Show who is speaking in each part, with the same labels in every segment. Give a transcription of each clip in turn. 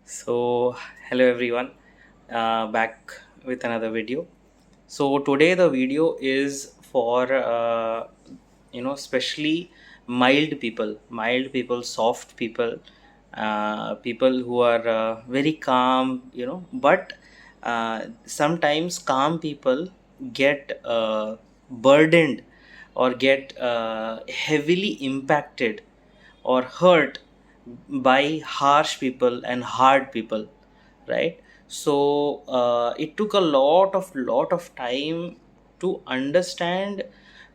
Speaker 1: So, hello everyone, back with another video. So today the video is for especially mild people, soft people, people who are very calm, but sometimes calm people get burdened or get heavily impacted or hurt by harsh people and hard people, right? So it took a lot of time to understand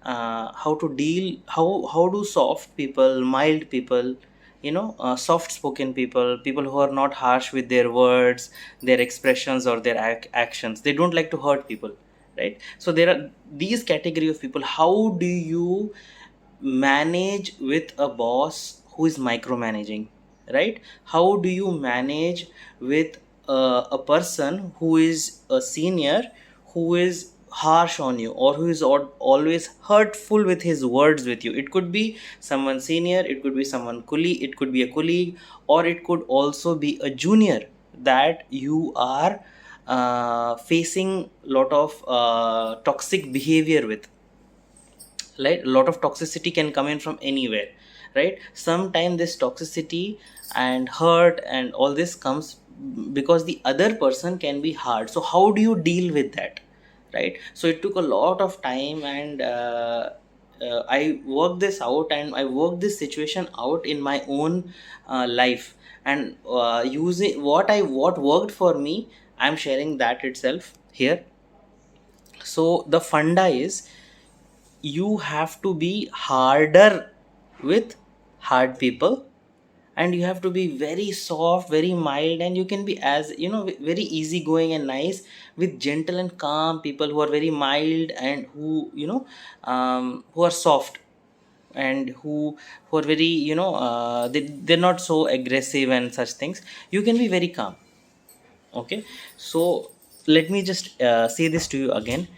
Speaker 1: how to deal, how do soft people, mild people, soft spoken people, people who are not harsh with their words, their expressions, or their actions, they don't like to hurt people, right? So there are these category of people. How do you manage with a boss who is micromanaging, right? How do you manage with a person who is a senior, who is harsh on you, or who is always hurtful with his words with you? It could be someone senior, it could be someone colleague, it could be a colleague, or it could also be a junior that you are facing lot of toxic behavior with. Right, a lot of toxicity can come in from anywhere, right? Sometimes this toxicity and hurt and all this comes because the other person can be hard. So how do you deal with that, right? So it took a lot of time, and I worked this out, and I worked this situation out in my own life, and using what worked for me, I'm sharing that itself here. So the funda is, you have to be harder with hard people, and you have to be very soft, very mild, and you can be, as very easygoing and nice with gentle and calm people who are very mild, and who who are soft, and who are very, they're not so aggressive and such things. You can be very calm. Okay, so let me just say this to you again.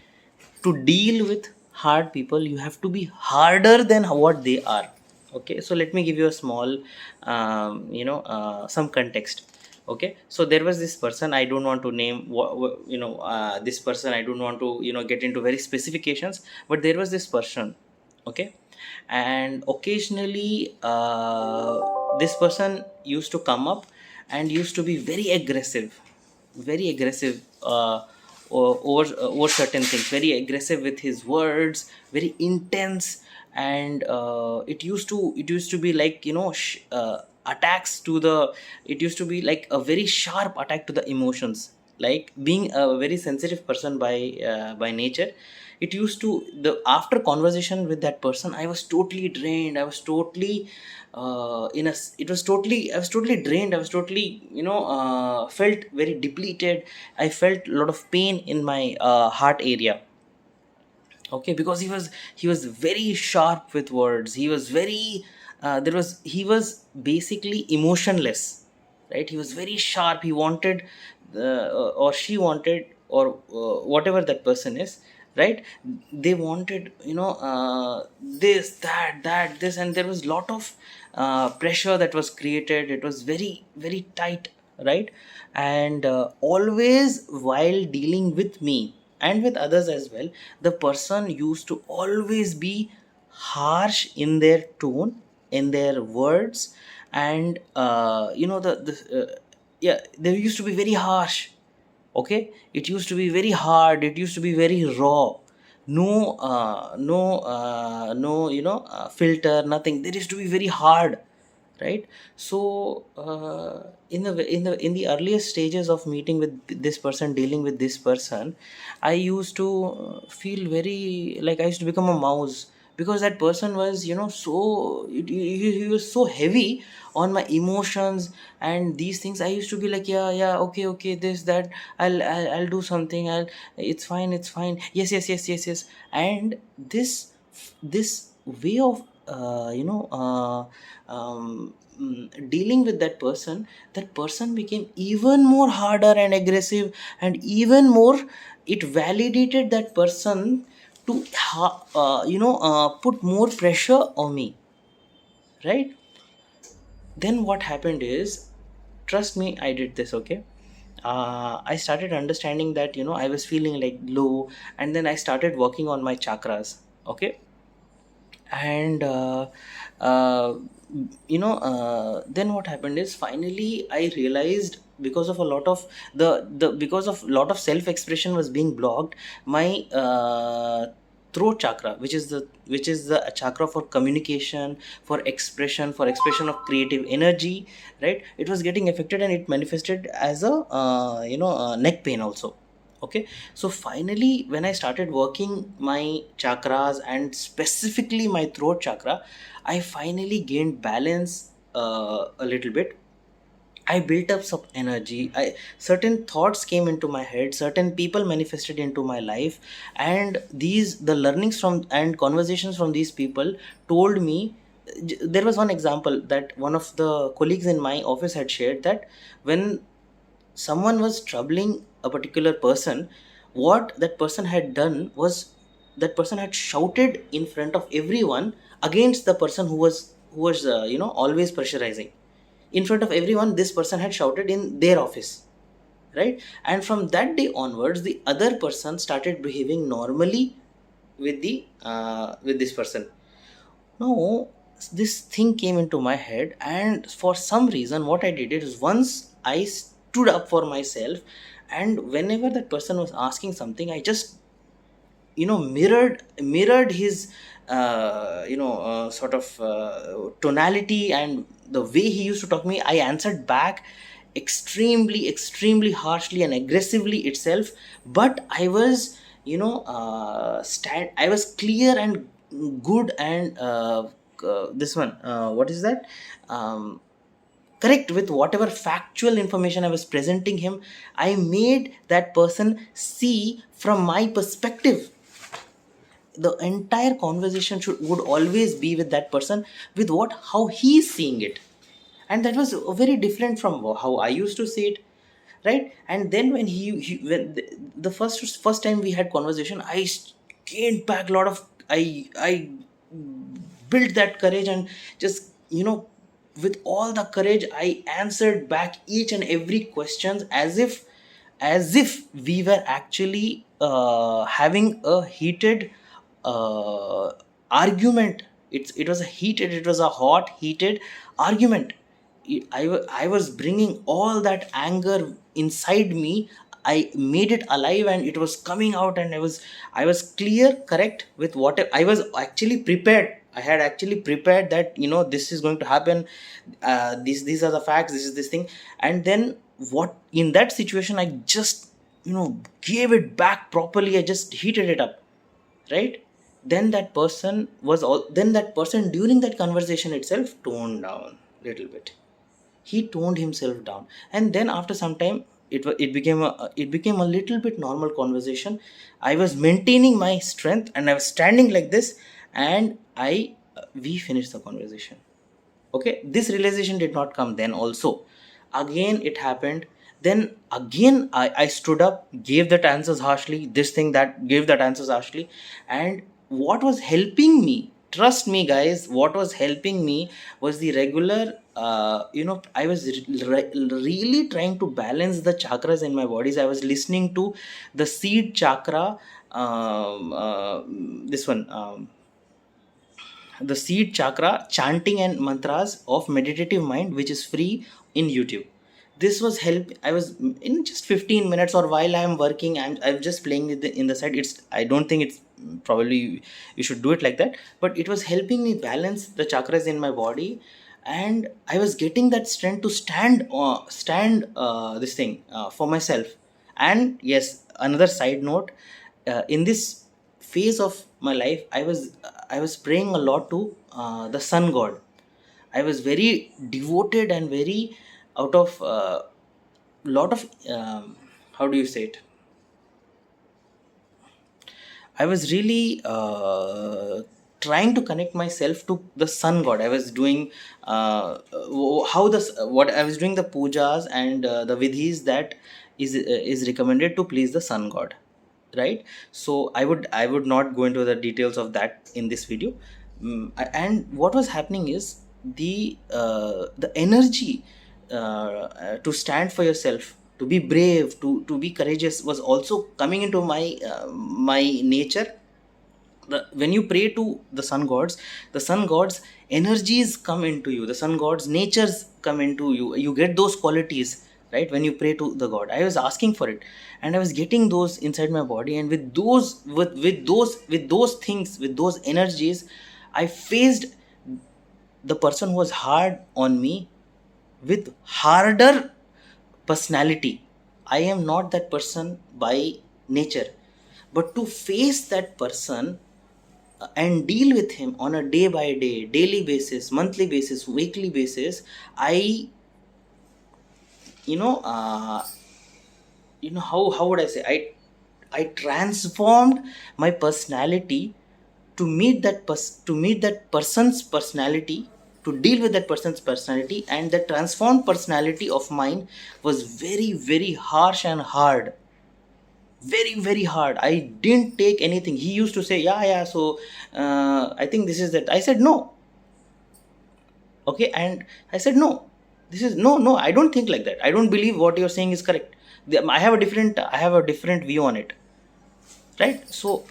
Speaker 1: To deal with hard people, you have to be harder than what they are. Okay, so let me give you a small some context. Okay, so there was this person, I don't want to name this person, I don't want to get into very specifications, but there was this person. Okay, and occasionally this person used to come up and used to be very aggressive over certain things, very aggressive with his words, very intense. And it used to be like, attacks to the, it used to be like a very sharp attack to the emotions. Like, being a very sensitive person by nature, it used to, the after conversation with that person, I was totally drained, I was totally it was totally, I was totally drained, I was totally, felt very depleted. I felt a lot of pain in my heart area. Okay, because he was very sharp with words, he was very he was basically emotionless, right? He was very sharp, he wanted or she wanted, or whatever that person is, right? They wanted, this, this, and there was lot of pressure that was created. It was very very tight, right? And always, while dealing with me and with others as well, the person used to always be harsh in their tone, in their words, and yeah, they used to be very harsh. Okay, it used to be very hard, it used to be very raw. No filter, nothing. There used to be very hard, right? So in the earliest stages of meeting with this person, dealing with this person, I used to feel very, like, I used to become a mouse, because that person was, he was so heavy on my emotions and these things. I used to be like, yeah, yeah, okay, okay, this, that, I'll do something, it's fine, it's fine, yes, yes, yes, yes, yes. And this way of dealing with that person became even more harder and aggressive, and even more, it validated that person to put more pressure on me, right? Then what happened is, trust me, I did this. Okay. I started understanding that, I was feeling like low, and then I started working on my chakras. Okay. And uh, then what happened is, finally I realized, because of a lot of the because of lot of self expression was being blocked, my throat chakra, which is the chakra for communication, for expression of creative energy, right? It was getting affected, and it manifested as a neck pain also. Okay. So finally, when I started working my chakras, and specifically my throat chakra, I finally gained balance a little bit. I built up some energy. Certain thoughts came into my head, certain people manifested into my life, and the learnings from and conversations from these people told me. There was one example that one of the colleagues in my office had shared, that when someone was troubling a particular person, what that person had done was, that person had shouted in front of everyone against the person who was always pressurizing. In front of everyone, this person had shouted in their office, right? And from that day onwards, the other person started behaving normally with this person. No, this thing came into my head, and for some reason, what I did is, once I stood up for myself, and whenever that person was asking something, I just mirrored his sort of tonality, and the way he used to talk to me. I answered back extremely harshly and aggressively itself, but I was stand I was clear and good, and this one what is that, correct with whatever factual information I was presenting him. I made that person see from my perspective. The entire conversation would always be with that person, with what how he's seeing it, and that was very different from how I used to see it, right? And then when when the first time we had conversation, gained back a lot of, I built that courage, and just with all the courage, I answered back each and every questions, as if we were actually having a heated uh, argument. It was a hot heated argument. I was bringing all that anger inside me. I made it alive, and it was coming out, and I was clear, correct with what I was actually prepared. I had actually prepared that, this is going to happen. These are the facts. This is this thing. And then, what in that situation, I just gave it back properly. I just heated it up, right? Then that person, during that conversation itself, toned down little bit. He toned himself down, and then after some time, it became a little bit normal conversation. I was maintaining my strength, and I was standing like this, and I we finished the conversation. Okay. This realization did not come then also. Again it happened. Then again, I stood up, gave that answers harshly, this thing, that gave that answers harshly. And what was helping me, trust me guys, what was helping me was the regular, I was really trying to balance the chakras in my bodies. I was listening to the seed chakra, this one, the seed chakra chanting and mantras of meditative mind, which is free in YouTube. This was help. I was in just 15 minutes, or while I am working, I'm just playing it in the side. I don't think it's probably you should do it like that, but it was helping me balance the chakras in my body, and I was getting that strength to stand this thing for myself. And yes, another side note, in this phase of my life, I was praying a lot to the sun god. I was very devoted and very out of lot of how do you say it, I was really trying to connect myself to the sun god. I was doing how what I was doing, the pujas and the vidhis that is recommended to please the sun god, right? So I would not go into the details of that in this video. And what was happening is, the energy. to stand for yourself, to be brave, to be courageous was also coming into my nature. When you pray to the sun gods energies come into you, the sun gods natures come into you, you get those qualities, right? When you pray to the god, I was asking for it, and I was getting those inside my body, and with those things, with those energies, I faced the person who was hard on me with harder personality. I am not that person by nature, but to face that person and deal with him on a day by day, daily basis, monthly basis, weekly basis, I, you know, how would I say? I transformed my personality to meet to meet that person's personality, to deal with that person's personality, and the transformed personality of mine was very, very harsh and hard, very, very hard. I didn't take anything. He used to say, yeah, yeah, so I think this is that. I said no. Okay, and I said no, this is no, no, I don't think like that, I don't believe what you're saying is correct. I have a different view on it, right? So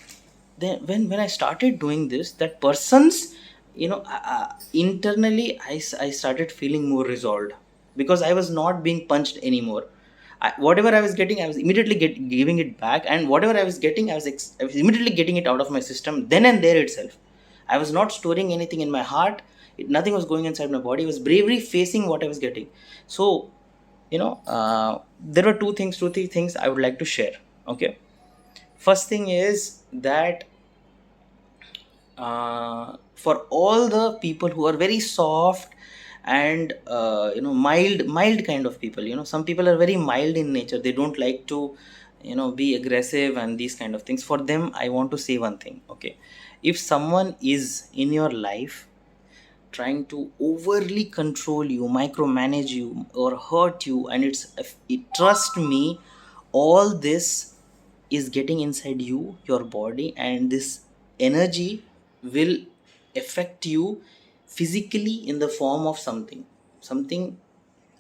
Speaker 1: then when I started doing this, that person's, internally I started feeling more resolved, because I was not being punched anymore. Whatever I was getting, I was immediately giving it back, and whatever I was getting, I was immediately getting it out of my system then and there itself. I was not storing anything in my heart. Nothing was going inside my body. I was bravely facing what I was getting. So, there were two, three things I would like to share. Okay. First thing is that for all the people who are very soft and mild kind of people, some people are very mild in nature, they don't like to be aggressive and these kind of things. For them, I want to say one thing. Okay, if someone is in your life trying to overly control you, micromanage you, or hurt you, and trust me, all this is getting inside your body, and this energy will affect you physically in the form of something.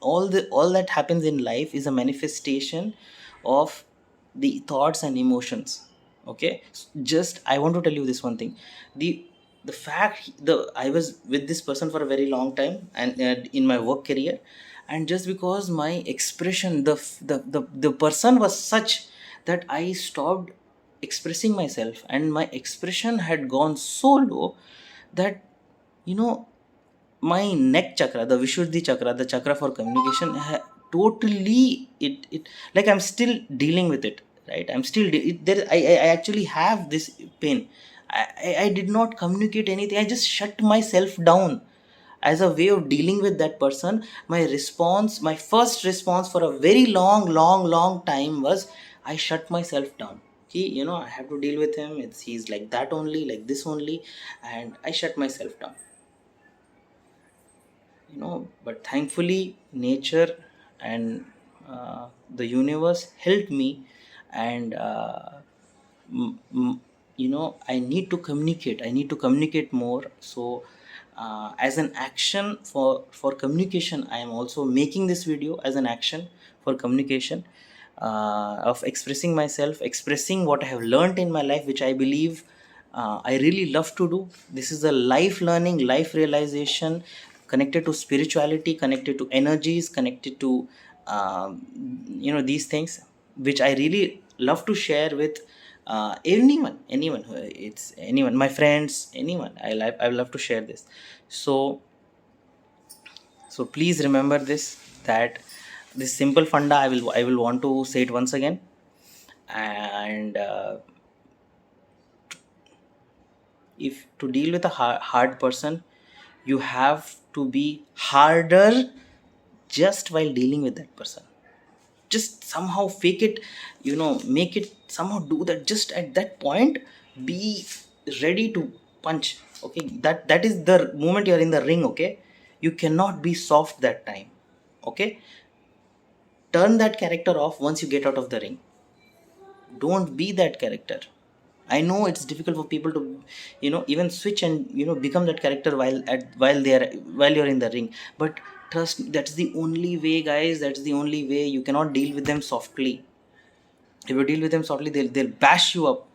Speaker 1: All that happens in life is a manifestation of the thoughts and emotions. Okay, just I want to tell you this one thing. The fact, I was with this person for a very long time, and in my work career, and just because my expression, the person was such that I stopped expressing myself, and my expression had gone so low that, you know my neck chakra, the vishuddhi chakra, the chakra for communication, totally, it like I'm still dealing with it, right? I'm still I actually have this pain. I did not communicate anything, I just shut myself down as a way of dealing with that person. My first response for a very long time was, I shut myself down. I have to deal with him, he's like that only, like this only, and I shut myself down. But thankfully nature and the universe helped me, and I need to communicate more. So as an action for communication, I am also making this video as an action for communication, of expressing myself, expressing what I have learned in my life, which I believe I really love to do. This is a life learning, life realization, connected to spirituality, connected to energies, connected to these things, which I really love to share with anyone it's anyone, my friends, anyone. I love to share this. So please remember this, that this simple funda, I will want to say it once again. And if to deal with a hard person, you have to be harder just while dealing with that person. Just somehow fake it, make it, somehow do that. Just at that point, be ready to punch. Okay, that is the moment you're in the ring. Okay, you cannot be soft that time. Okay, turn that character off once you get out of the ring. Don't be that character. I know it's difficult for people to even switch and become that character while you're in the ring, but Trust me, that's the only way, guys. That's the only way. You cannot deal with them softly. If you deal with them softly, they'll bash you up.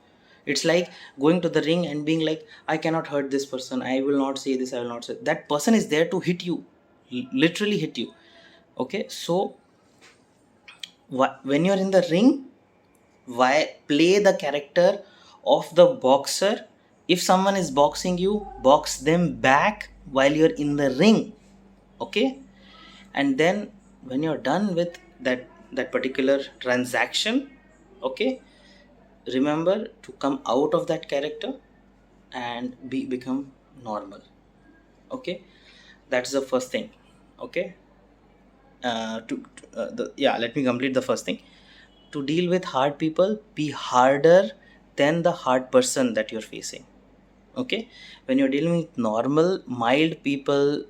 Speaker 1: It's like going to the ring and being like, I cannot hurt this person, I will not say this, I will not say that. Person is there to hit you, literally hit you. Okay, so when you're in the ring, why play the character of the boxer? If someone is boxing you, box them back while you're in the ring. Okay, and then when you're done with that particular transaction, okay, remember to come out of that character and become normal. Okay, that's the first thing. Okay, let me complete the first thing. To deal with hard people, be harder than the hard person that you're facing. Okay, when you're dealing with normal mild people,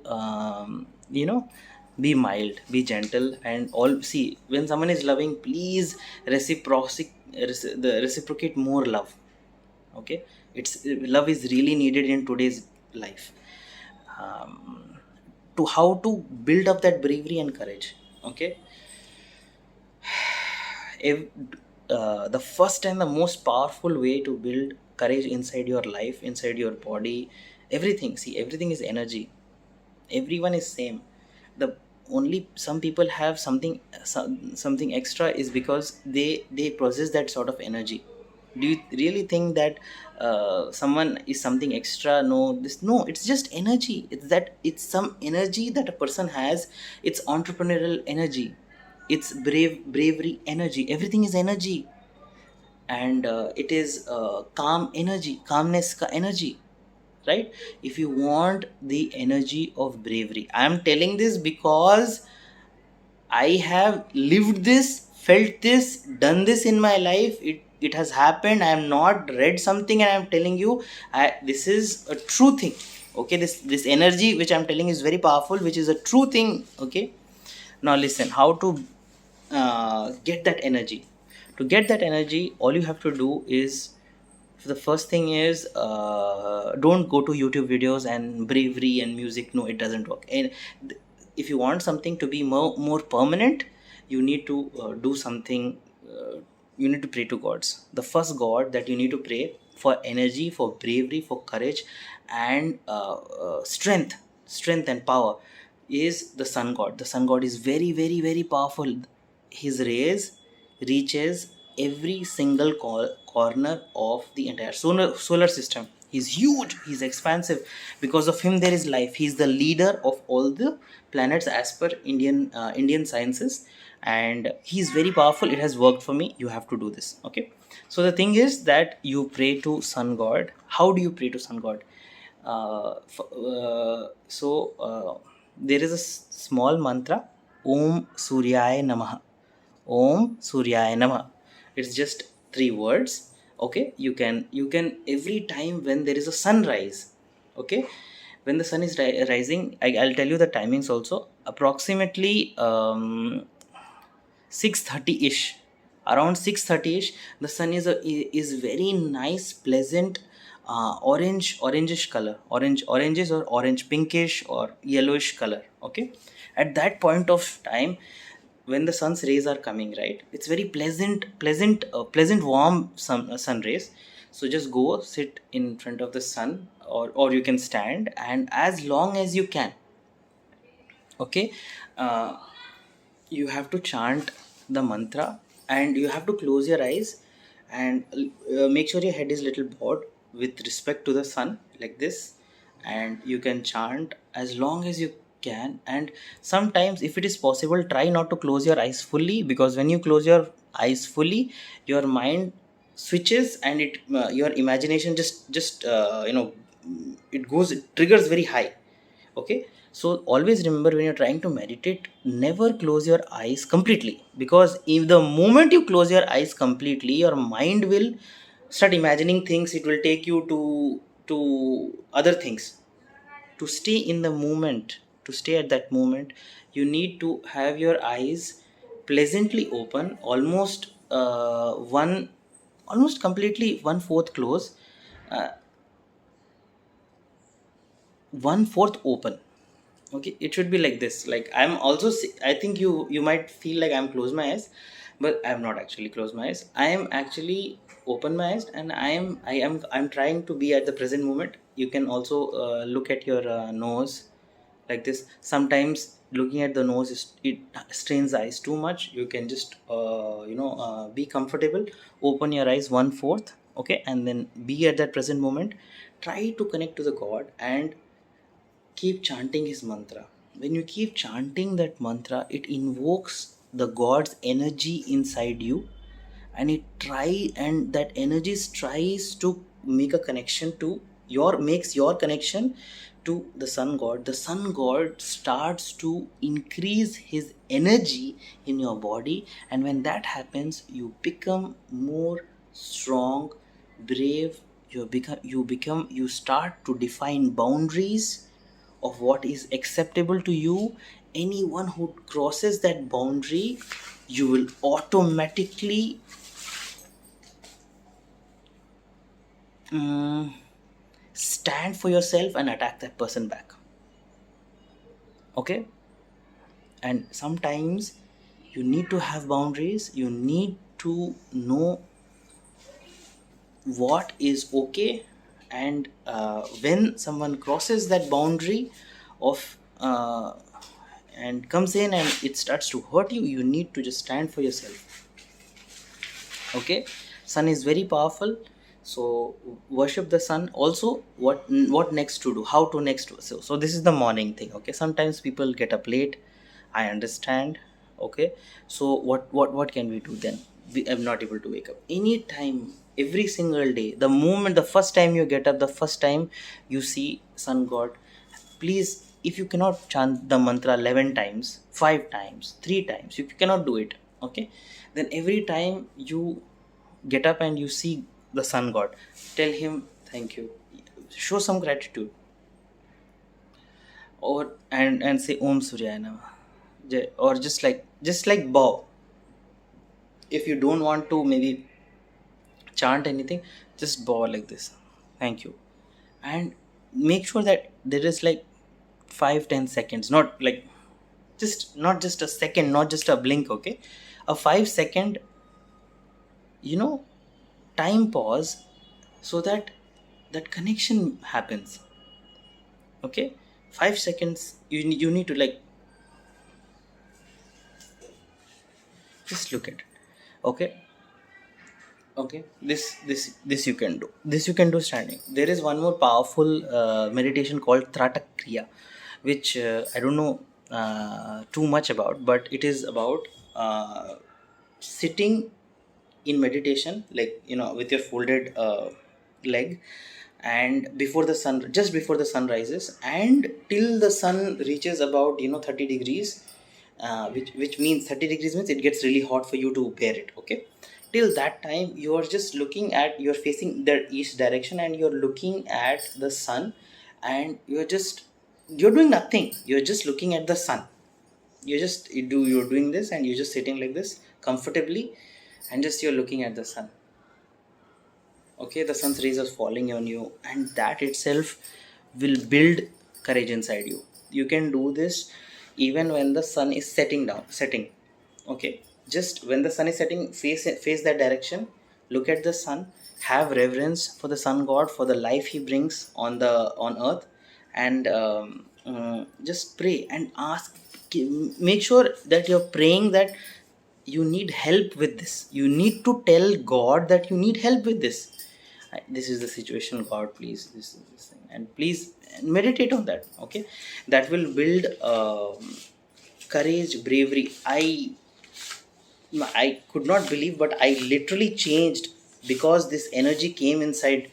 Speaker 1: be mild, be gentle, and all. See, when someone is loving, please reciprocate more love. Okay, it's love is really needed in today's life. um, to how to build up that bravery and courage. Okay, if, the first and the most powerful way to build courage inside your life, inside your body, everything. See, everything is energy. Everyone is same. The only some people have something extra is because they possess that sort of energy. Do you really think that someone is something extra? No, no, it's just energy. It's some energy that a person has. It's entrepreneurial energy, it's bravery energy. Everything is energy. And it is calm energy, calmness energy, right? If you want the energy of bravery, I am telling this because I have lived this, felt this, done this in my life. It has happened. I am not read something and I am telling you. This is a true thing. Okay, this energy which I am telling is very powerful, which is a true thing. Okay, now listen, how to get that energy. To get that energy, all you have to do is, the first thing is, don't go to YouTube videos and bravery and music. No, it doesn't work. And if you want something to be more permanent, you need to do something. You need to pray to gods. The first god that you need to pray for energy, for bravery, for courage, and strength and power, is the sun god. The sun god is very, very, very powerful. His rays reaches every single corner of the entire solar system. He's huge, he's expansive. Because of him there is life. He's the leader of all the planets as per Indian sciences, and he's very powerful. It has worked for me. You have to do this. Okay, so the thing is that you pray to sun god. How do you pray to sun god? There is a small mantra, Om Suryaya Namah. Om Suryaya Namah. It's just 3 words. Okay, you can every time when there is a sunrise. Okay, when the sun is rising, I'll tell you the timings also. Approximately 6:30 ish, around 6:30 ish, the sun is very nice, pleasant, orangish color, oranges or orange pinkish or yellowish color. Okay, at that point of time, when the sun's rays are coming, right, it's very pleasant warm sun rays. So just go sit in front of the sun, or you can stand, and as long as you can. Okay, uh, you have to chant the mantra, and you have to close your eyes, and make sure your head is little bowed with respect to the sun, like this. And you can chant as long as you can. And sometimes, if it is possible, try not to close your eyes fully, because when you close your eyes fully, your mind switches, and your imagination just it triggers very high. Okay, so always remember, when you're trying to meditate, never close your eyes completely, because if the moment you close your eyes completely, your mind will start imagining things. It will take you to other things. To stay in the moment, to stay at that moment, you need to have your eyes pleasantly open, almost completely one fourth close, uh, one fourth open. Okay, it should be like this. Like I'm also I think you might feel like I'm close my eyes, but I'm not actually close my eyes. I am actually open my eyes, and I'm trying to be at the present moment. You can also look at your nose like this. Sometimes looking at the nose it strains the eyes too much. You can just be comfortable, open your eyes one fourth, okay, and then be at that present moment. Try to connect to the god and keep chanting his mantra. When you keep chanting that mantra, it invokes the god's energy inside you, and that energy tries to make a connection to your makes your connection to the sun god. The sun god starts to increase his energy in your body, and when that happens, you become more strong, brave. You start to define boundaries of what is acceptable to you. Anyone who crosses that boundary, you will automatically mm, stand for yourself and attack that person back. Okay, and sometimes you need to have boundaries. You need to know what is okay, and when someone crosses that boundary of and comes in and it starts to hurt you, you need to just stand for yourself. Okay, sun is very powerful, so worship the sun. Also, what next to do, how to next to, so this is the morning thing. Okay, sometimes people get up late, I understand. Okay, so what can we do then? We am not able to wake up anytime, every single day. The moment, the first time you get up, the first time you see sun god, please, if you cannot chant the mantra 11 times, 5 times, 3 times, if you cannot do it, okay, then every time you get up and you see the sun god, tell him thank you, show some gratitude, or and say om suryaya namah, or just like bow. If you don't want to maybe chant anything, just bow like this, thank you, and make sure that there is like 5-10 seconds, not like not just a second, not just a blink, okay, a 5 second, you know time pause, so that that connection happens. Okay, 5 seconds, you need to like just look at it. Okay, okay, this you can do, this you can do standing. There is one more powerful meditation called tratak kriya, which I don't know too much about, but it is about sitting in meditation, like with your folded leg, and before the sun, just before the sun rises, and till the sun reaches about 30 degrees, which means 30 degrees means it gets really hot for you to bear it. Okay, till that time you are just looking at, you're facing the east direction and you're looking at the sun, and you're doing nothing, you're just looking at the sun. You're doing this and you're just sitting like this comfortably, and just you're looking at the sun. Okay, the sun's rays are falling on you, and that itself will build courage inside you. You can do this even when the sun is setting. Okay, just when the sun is setting, face that direction, look at the sun, have reverence for the sun god, for the life he brings on earth, and just pray and ask. Make sure that you're praying that you need help with this. You need to tell god that you need help with this. This is the situation, god, please, this is this thing, and please meditate on that. Okay, that will build courage, bravery. I could not believe, but I literally changed, because this energy came inside.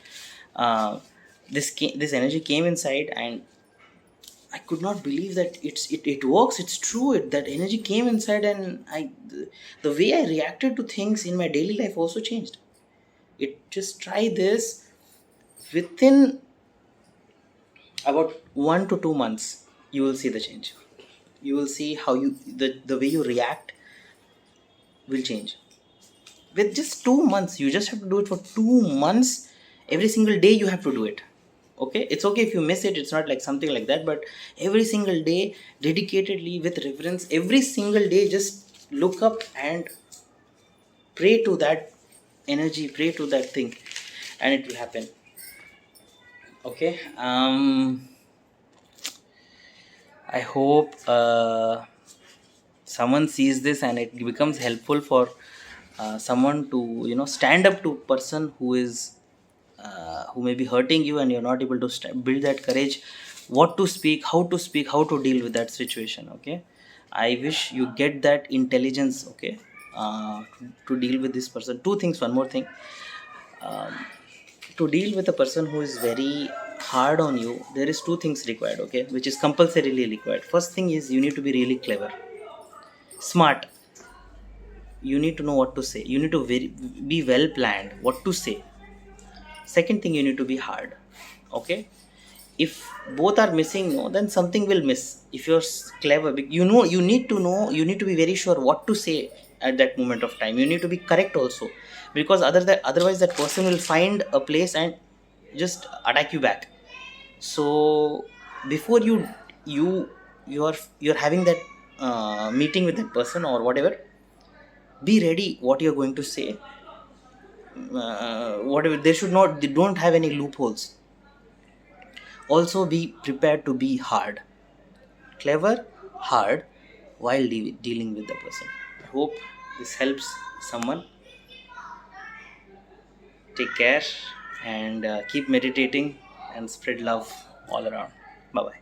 Speaker 1: This energy came inside, and I could not believe that it works. It's true. That energy came inside, and the way I reacted to things in my daily life also changed. Just try this. Within about 1 to 2 months, you will see the change. You will see how the way you react will change. With just 2 months, you just have to do it for 2 months. Every single day you have to do it. Okay, it's okay if you miss it, it's not like something like that, but every single day, dedicatedly, with reverence, every single day, just look up and pray to that energy, pray to that thing, and it will happen. Okay. I hope someone sees this and it becomes helpful for someone to, stand up to person who is who may be hurting you, and you're not able to build that courage, what to speak, how to deal with that situation. Okay, I wish you get that intelligence. Okay, to deal with this person. Two things, one more thing. um, to deal with a person who is very hard on you, there is two things required, okay, which is compulsorily required. First thing is you need to be really clever, smart. You need to know what to say, you need to be well planned what to say. Second thing, you need to be hard. Okay, if both are missing, no, then something will miss. If you're clever, you need to know, you need to be very sure what to say at that moment of time. You need to be correct also, because otherwise that person will find a place and just attack you back. So before you you're having that meeting with that person or whatever, be ready what you're going to say. Whatever, they should not, they don't have any loopholes. Also be prepared to be hard, clever, hard, while dealing with the person. I hope this helps someone. Take care, and keep meditating and spread love all around. Bye bye.